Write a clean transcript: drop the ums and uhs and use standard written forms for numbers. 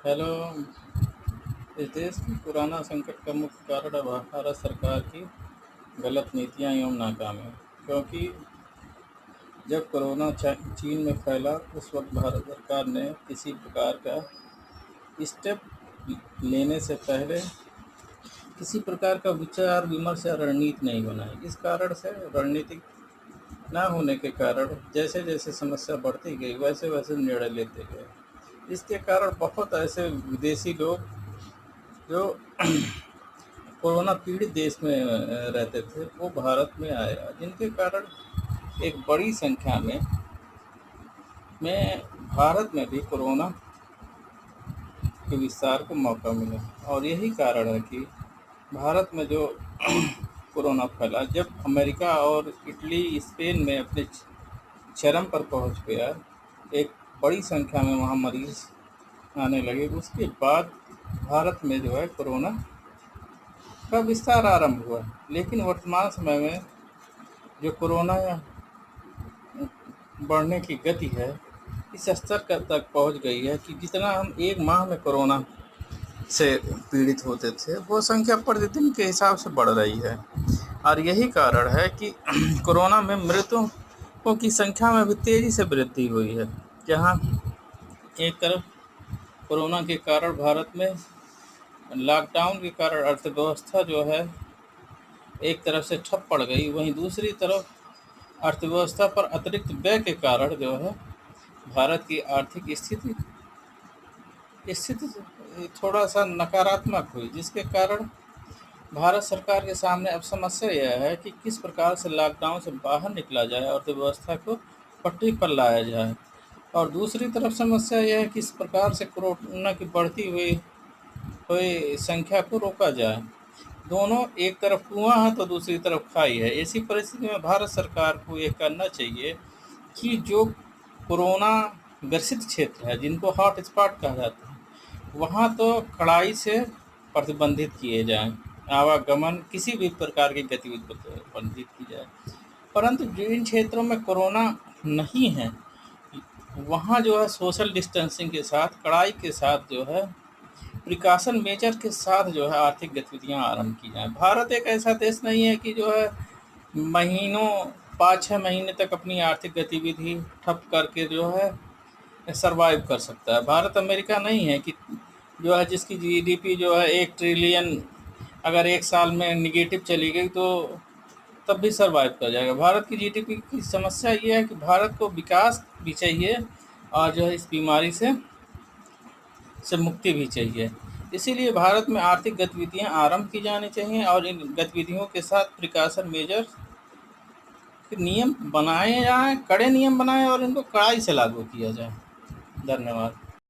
Hello. इस देश की पुराना संकट का मुख्य कारण अब भारत सरकार की गलत नीतियां एवं नाकामी, क्योंकि जब कोरोना चीन में फैला उस वक्त भारत सरकार ने किसी प्रकार का स्टेप लेने से पहले किसी प्रकार का विचार विमर्श या रणनीति नहीं बनाई। इस कारण से रणनीतिक ना होने के कारण जैसे जैसे समस्या बढ़ती गई वैसे वैसे निर्णय लेते गए। इसके कारण बहुत ऐसे विदेशी लोग जो कोरोना पीड़ित देश में रहते थे वो भारत में आए, जिनके कारण एक बड़ी संख्या में भारत में भी कोरोना के विस्तार को मौका मिला। और यही कारण है कि भारत में जो कोरोना फैला, जब अमेरिका और इटली स्पेन में अपने चरम पर पहुंच गया, एक बड़ी संख्या में वहाँ मरीज आने लगे, उसके बाद भारत में जो है कोरोना का विस्तार आरंभ हुआ। लेकिन वर्तमान समय में जो कोरोना बढ़ने की गति है इस स्तर तक पहुंच गई है कि जितना हम एक माह में कोरोना से पीड़ित होते थे वो संख्या प्रतिदिन के हिसाब से बढ़ रही है। और यही कारण है कि कोरोना में मृतकों की संख्या में भी तेज़ी से वृद्धि हुई है। जहां एक तरफ कोरोना के कारण भारत में लॉकडाउन के कारण अर्थव्यवस्था जो है एक तरफ से ठप पड़ गई, वहीं दूसरी तरफ अर्थव्यवस्था पर अतिरिक्त व्यय के कारण जो है भारत की आर्थिक स्थिति स्थिति थोड़ा सा नकारात्मक हुई, जिसके कारण भारत सरकार के सामने अब समस्या यह है कि किस प्रकार से लॉकडाउन से बाहर निकला जाए और अर्थव्यवस्था को पटरी पर लाया जाए। और दूसरी तरफ समस्या यह है कि किस प्रकार से कोरोना की बढ़ती हुई संख्या को रोका जाए। दोनों, एक तरफ कुआं है तो दूसरी तरफ खाई है। ऐसी परिस्थिति में भारत सरकार को ये करना चाहिए कि जो कोरोना ग्रसित क्षेत्र है, जिनको हॉट स्पॉट कहा जाता है, वहाँ तो कड़ाई से प्रतिबंधित किए जाएं, आवागमन किसी भी प्रकार की गतिविधि को प्रतिबंधित की जाए। परंतु जिन क्षेत्रों में कोरोना नहीं है वहाँ जो है सोशल डिस्टेंसिंग के साथ, कड़ाई के साथ जो है प्रिकॉशन मेजर के साथ जो है आर्थिक गतिविधियां आरंभ की जाएं। भारत एक ऐसा देश नहीं है कि जो है महीनों 5-6 महीने तक अपनी आर्थिक गतिविधि ठप करके जो है सरवाइव कर सकता है। भारत अमेरिका नहीं है कि जो है जिसकी जीडीपी जो है 1 ट्रिलियन अगर एक साल में निगेटिव चली गई तो तब भी सरवाइव कर जाएगा। भारत की जीडीपी की समस्या ये है कि भारत को विकास भी चाहिए और जो है इस बीमारी से मुक्ति भी चाहिए। इसीलिए भारत में आर्थिक गतिविधियां आरंभ की जानी चाहिए और इन गतिविधियों के साथ प्रिकॉशन मेजर के नियम बनाए जाएं, कड़े नियम बनाएं और इनको कड़ाई से लागू किया जाए। धन्यवाद।